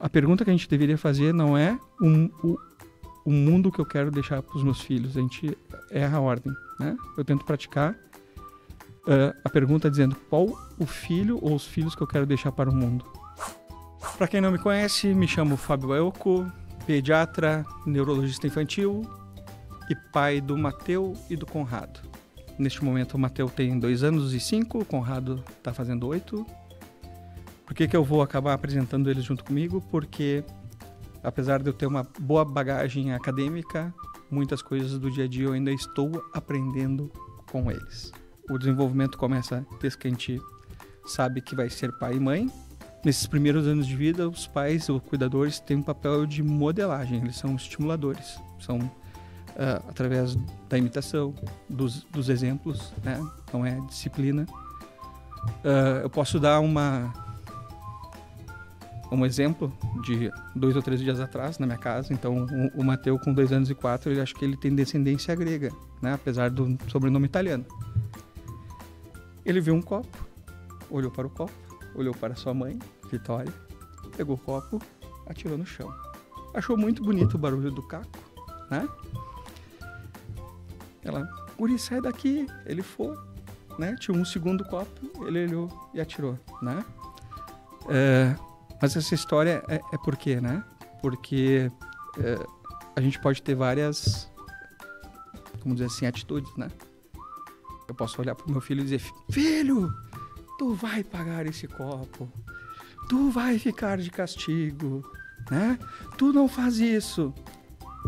a pergunta que a gente deveria fazer não é o mundo que eu quero deixar para os meus filhos. A gente erra a ordem, né? Eu tento praticar a pergunta dizendo qual o filho ou os filhos que eu quero deixar para o mundo. Para quem não me conhece, me chamo Fábio Baioco, pediatra, neurologista infantil e pai do Mateu e do Conrado. Neste momento o Mateu tem 2 anos e 5, o Conrado está fazendo 8. Por que eu vou acabar apresentando eles junto comigo? Porque apesar de eu ter uma boa bagagem acadêmica, muitas coisas do dia a dia eu ainda estou aprendendo com eles. O desenvolvimento começa desde que a gente sabe que vai ser pai e mãe. Nesses primeiros anos de vida, os pais ou cuidadores têm um papel de modelagem, eles são estimuladores, são através da imitação, dos exemplos, né? Não é disciplina. Eu posso dar um exemplo de 2 ou 3 dias atrás na minha casa. Então o Mateu com 2 anos e 4, ele acho que ele tem descendência grega, né? Apesar do sobrenome italiano. Ele viu um copo, olhou para o copo, olhou para sua mãe, Vitória, pegou o copo, atirou no chão. Achou muito bonito o barulho do caco, né? Ela, guri, sai daqui. Ele foi, né? Tinha um segundo copo, ele olhou e atirou, né? Mas essa história é por quê, né? Porque a gente pode ter várias, como dizer assim, atitudes, né? Eu posso olhar pro meu filho e dizer, filho, tu vai pagar esse copo, tu vai ficar de castigo, né? Tu não faz isso.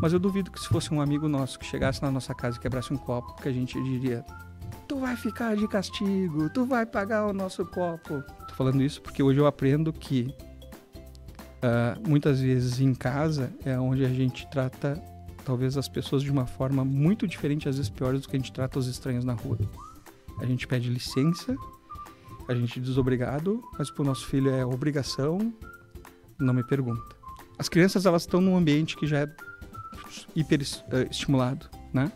Mas eu duvido que se fosse um amigo nosso que chegasse na nossa casa e quebrasse um copo, que a gente diria, tu vai ficar de castigo, tu vai pagar o nosso copo. Tô falando isso porque hoje eu aprendo que muitas vezes em casa é onde a gente trata talvez as pessoas de uma forma muito diferente, às vezes pior do que a gente trata os estranhos na rua. A gente pede licença, a gente diz obrigado, mas pro nosso filho é obrigação, não me pergunta. As crianças, elas estão num ambiente que já é hiper estimulado, né?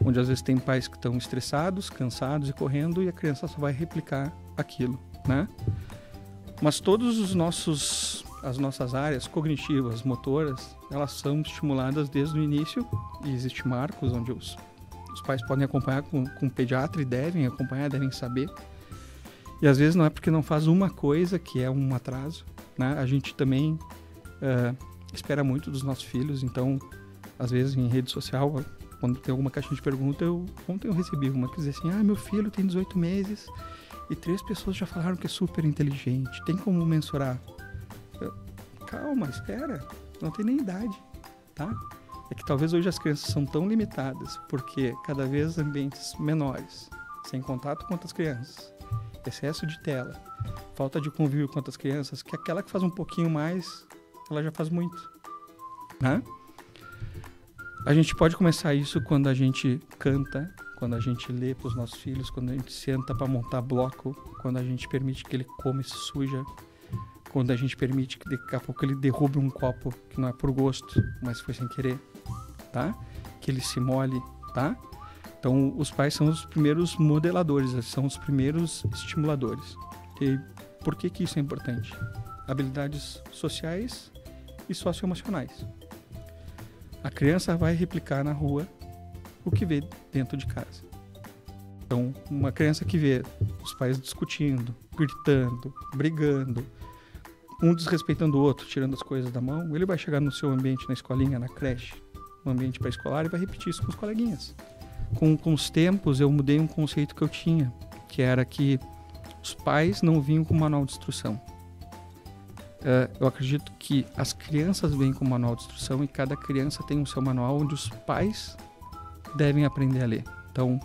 Onde às vezes tem pais que estão estressados, cansados e correndo, e a criança só vai replicar aquilo, né? Mas todos as nossas áreas cognitivas, motoras, elas são estimuladas desde o início, e existe marcos onde os pais podem acompanhar com o pediatra e devem acompanhar, devem saber. E às vezes não é porque não faz uma coisa que é um atraso, né? A gente também espera muito dos nossos filhos, então às vezes em rede social, quando tem alguma caixinha de pergunta, ontem eu recebi uma que dizia assim, meu filho tem 18 meses e 3 pessoas já falaram que é super inteligente, tem como mensurar? Calma, espera, não tem nem idade, tá? É que talvez hoje as crianças são tão limitadas, porque cada vez ambientes menores, sem contato com outras crianças, excesso de tela, falta de convívio com outras crianças, que aquela que faz um pouquinho mais, ela já faz muito, né? A gente pode começar isso quando a gente canta, quando a gente lê para os nossos filhos, quando a gente senta para montar bloco, quando a gente permite que ele coma e se suja, quando a gente permite que daqui a pouco ele derrube um copo que não é por gosto, mas foi sem querer, tá? Que ele se molhe, tá? Então, os pais são os primeiros modeladores, são os primeiros estimuladores. E por que isso é importante? Habilidades sociais e socioemocionais. A criança vai replicar na rua o que vê dentro de casa. Então, uma criança que vê os pais discutindo, gritando, brigando, um desrespeitando o outro, tirando as coisas da mão, ele vai chegar no seu ambiente, na escolinha, na creche, no ambiente pré-escolar, e vai repetir isso com os coleguinhas. Com os tempos, eu mudei um conceito que eu tinha, que era que os pais não vinham com manual de instrução. Eu acredito que as crianças vêm com manual de instrução e cada criança tem o seu manual onde os pais devem aprender a ler. Então,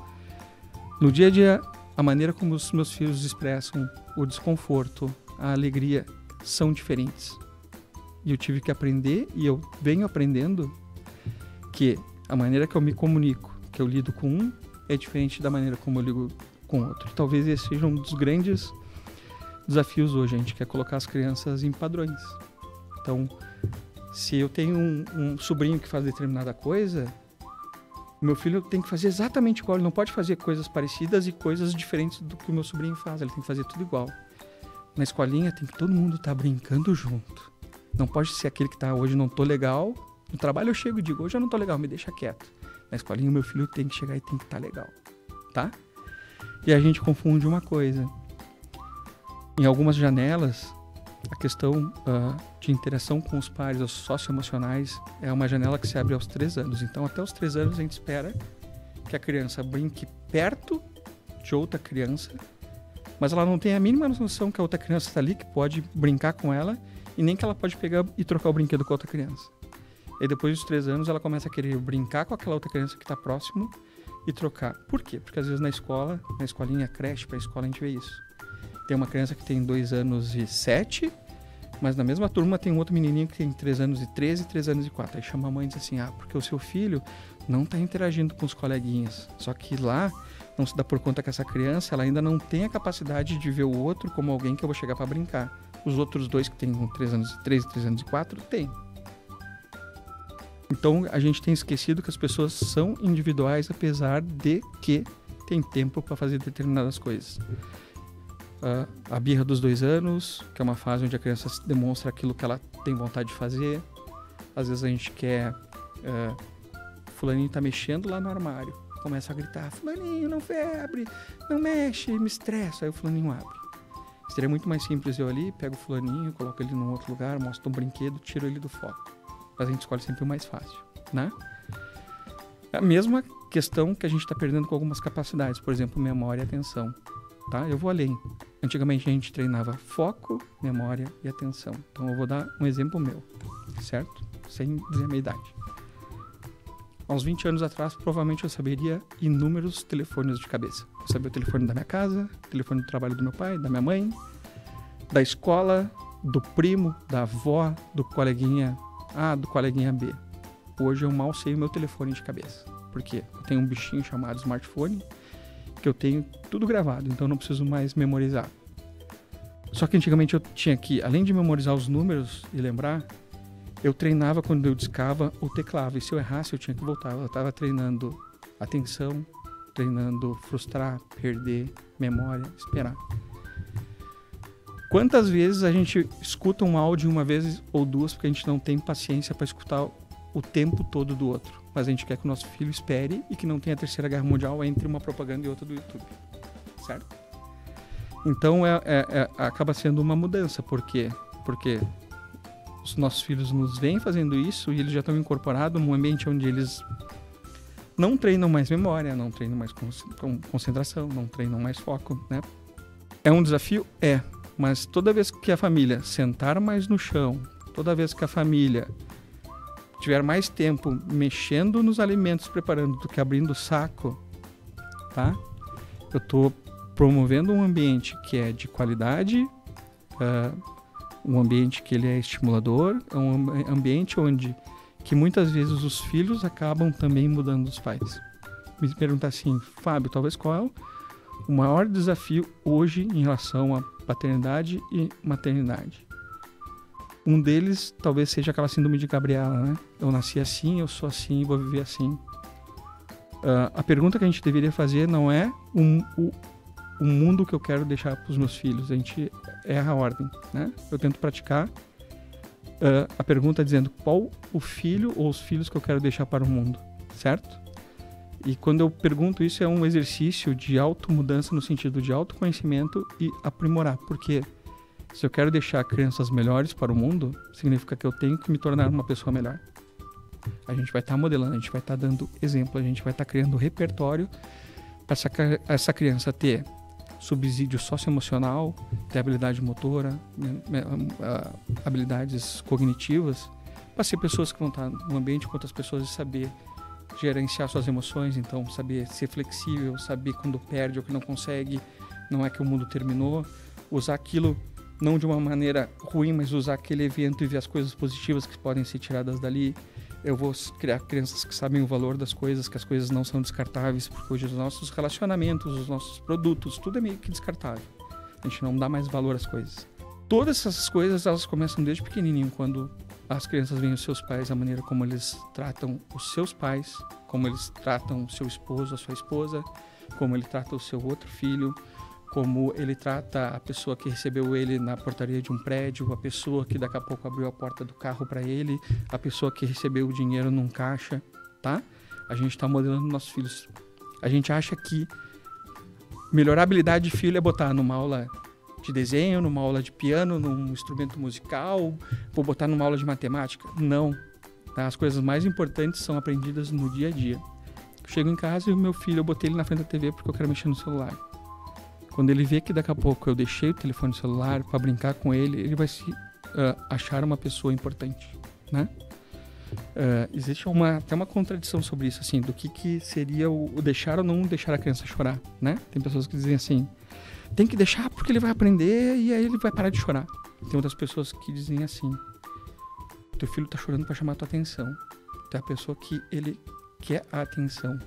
no dia a dia, a maneira como os meus filhos expressam o desconforto, a alegria, são diferentes. E eu tive que aprender, e eu venho aprendendo, que a maneira que eu me comunico, que eu lido com um, é diferente da maneira como eu lido com outro. Talvez esse seja um dos grandes desafios hoje. A gente quer colocar as crianças em padrões. Então, se eu tenho um sobrinho que faz determinada coisa, meu filho tem que fazer exatamente igual. Ele não pode fazer coisas parecidas e coisas diferentes do que o meu sobrinho faz. Ele tem que fazer tudo igual. Na escolinha tem que todo mundo estar brincando junto. Não pode ser aquele que tá, hoje não tô legal. No trabalho eu chego e digo, hoje eu não tô legal, me deixa quieto. Na escolinha o meu filho tem que chegar e tem que estar legal, tá? E a gente confunde uma coisa. Em algumas janelas, a questão de interação com os pares, os socioemocionais, é uma janela que se abre aos 3 anos. Então, até os 3 anos, a gente espera que a criança brinque perto de outra criança, mas ela não tem a mínima noção que a outra criança está ali, que pode brincar com ela, e nem que ela pode pegar e trocar o brinquedo com a outra criança. E depois dos 3 anos, ela começa a querer brincar com aquela outra criança que está próximo e trocar. Por quê? Porque às vezes na escolinha, creche, para a escola, a gente vê isso. Tem uma criança que tem 2 anos e 7, mas na mesma turma tem um outro menininho que tem 3 anos e 13 e 3 anos e 4. Aí chama a mãe e diz assim, porque o seu filho não está interagindo com os coleguinhas. Só que lá não se dá por conta que essa criança ela ainda não tem a capacidade de ver o outro como alguém que eu vou chegar para brincar. Os outros 2 que tem 3 anos e 13 e 3 anos e 4, tem. Então a gente tem esquecido que as pessoas são individuais, apesar de que tem tempo para fazer determinadas coisas. A birra dos 2 anos, que é uma fase onde a criança demonstra aquilo que ela tem vontade de fazer. Às vezes a gente quer... fulaninho tá mexendo lá no armário. Começa a gritar, fulaninho, não abre, não mexe, me estressa. Aí o fulaninho abre. Seria muito mais simples eu ali, pego o fulaninho, coloco ele num outro lugar, mostro um brinquedo, tiro ele do foco. Mas a gente escolhe sempre o mais fácil, né? É a mesma questão que a gente está perdendo com algumas capacidades. Por exemplo, memória e atenção. Tá? Eu vou além. Antigamente a gente treinava foco, memória e atenção. Então eu vou dar um exemplo meu, certo? Sem dizer a minha idade. Há uns 20 anos atrás, provavelmente eu saberia inúmeros telefones de cabeça. Eu sabia o telefone da minha casa, o telefone do trabalho do meu pai, da minha mãe, da escola, do primo, da avó, do coleguinha A, do coleguinha B. Hoje eu mal sei o meu telefone de cabeça. Por quê? Eu tenho um bichinho chamado smartphone, que eu tenho tudo gravado, então eu não preciso mais memorizar. Só que antigamente eu tinha que, além de memorizar os números e lembrar, eu treinava quando eu discava ou teclava. E se eu errasse, eu tinha que voltar. Eu estava treinando atenção, treinando frustrar, perder, memória, esperar. Quantas vezes a gente escuta um áudio uma vez ou duas porque a gente não tem paciência para escutar o tempo todo do outro? Mas a gente quer que o nosso filho espere e que não tenha a Terceira Guerra Mundial entre uma propaganda e outra do YouTube. Certo? Então acaba sendo uma mudança. Por quê? Porque os nossos filhos nos veem fazendo isso e eles já estão incorporados num ambiente onde eles não treinam mais memória, não treinam mais concentração, não treinam mais foco, né? É um desafio? É. Mas toda vez que a família sentar mais no chão, toda vez que a família tiver mais tempo mexendo nos alimentos, preparando, do que abrindo o saco, tá? Eu estou promovendo um ambiente que é de qualidade, um ambiente que ele é estimulador, é um ambiente onde que muitas vezes os filhos acabam também mudando os pais. Me perguntar assim, Fábio, talvez qual é o maior desafio hoje em relação à paternidade e maternidade? Um deles talvez seja aquela síndrome de Gabriela, né? Eu nasci assim, eu sou assim e vou viver assim. A pergunta que a gente deveria fazer não é o mundo que eu quero deixar para os meus filhos. A gente erra a ordem, né? Eu tento praticar a pergunta dizendo qual o filho ou os filhos que eu quero deixar para o mundo, certo? E quando eu pergunto isso, é um exercício de automudança no sentido de autoconhecimento e aprimorar. Porque se eu quero deixar crianças melhores para o mundo, significa que eu tenho que me tornar uma pessoa melhor. A gente vai estar modelando, a gente vai estar dando exemplo, a gente vai estar criando repertório para essa criança ter subsídio socioemocional, ter habilidade motora, habilidades cognitivas, para ser pessoas que vão estar no ambiente com outras pessoas e saber gerenciar suas emoções, então saber ser flexível, saber quando perde ou que não consegue, não é que o mundo terminou, usar aquilo não de uma maneira ruim, mas usar aquele evento e ver as coisas positivas que podem ser tiradas dali. Eu vou criar crianças que sabem o valor das coisas, que as coisas não são descartáveis, porque hoje os nossos relacionamentos, os nossos produtos, tudo é meio que descartável. A gente não dá mais valor às coisas. Todas essas coisas, elas começam desde pequenininho, quando as crianças veem os seus pais, a maneira como eles tratam os seus pais, como eles tratam o seu esposo, a sua esposa, como ele trata o seu outro filho, como ele trata a pessoa que recebeu ele na portaria de um prédio, a pessoa que daqui a pouco abriu a porta do carro para ele, a pessoa que recebeu o dinheiro num caixa, tá? A gente está modelando nossos filhos. A gente acha que melhorar a habilidade de filho é botar numa aula de desenho, numa aula de piano, num instrumento musical, vou botar numa aula de matemática. Não. Tá? As coisas mais importantes são aprendidas no dia a dia. Eu chego em casa e o meu filho, eu botei ele na frente da TV porque eu quero mexer no celular. Quando ele vê que daqui a pouco eu deixei o telefone celular para brincar com ele, ele vai se achar uma pessoa importante, né? Existe até uma contradição sobre isso, assim, do que seria o deixar ou não deixar a criança chorar, né? Tem pessoas que dizem assim, tem que deixar porque ele vai aprender e aí ele vai parar de chorar. Tem outras pessoas que dizem assim, teu filho tá chorando para chamar a tua atenção. Tu é a pessoa que ele quer a atenção.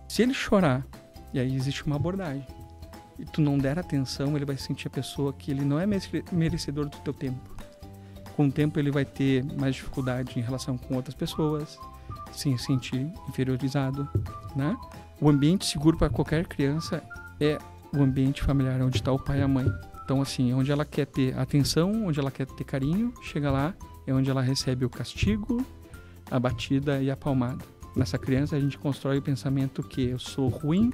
Se ele chorar, e aí existe uma abordagem, e tu não der atenção, ele vai sentir a pessoa que ele não é merecedor do teu tempo. Com o tempo ele vai ter mais dificuldade em relação com outras pessoas, se sentir inferiorizado, né? O ambiente seguro para qualquer criança é o ambiente familiar, onde está o pai e a mãe. Então, assim, onde ela quer ter atenção, onde ela quer ter carinho, chega lá, é onde ela recebe o castigo, a batida e a palmada. Nessa criança a gente constrói o pensamento que eu sou ruim,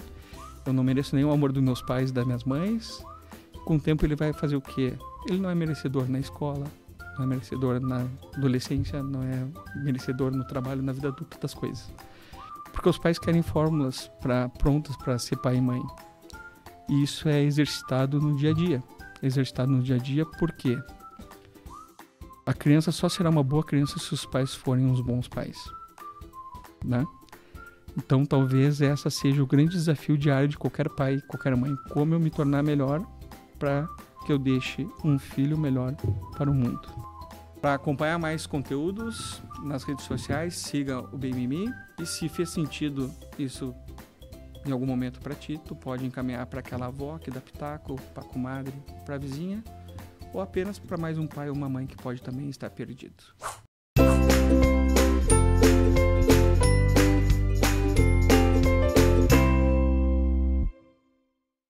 eu não mereço nem o amor dos meus pais e das minhas mães. Com o tempo ele vai fazer o quê? Ele não é merecedor na escola, não é merecedor na adolescência, não é merecedor no trabalho, na vida adulta das coisas. Porque os pais querem fórmulas prontas para ser pai e mãe. E isso é exercitado no dia a dia. Exercitado no dia a dia porque a criança só será uma boa criança se os pais forem uns bons pais, né? Então talvez essa seja o grande desafio diário de qualquer pai, qualquer mãe. Como eu me tornar melhor para que eu deixe um filho melhor para o mundo. Para acompanhar mais conteúdos nas redes sociais, siga o BMimi. E se fez sentido isso em algum momento para ti, tu pode encaminhar para aquela avó que dá pitaco, para a comadre, para a vizinha, ou apenas para mais um pai ou uma mãe que pode também estar perdido.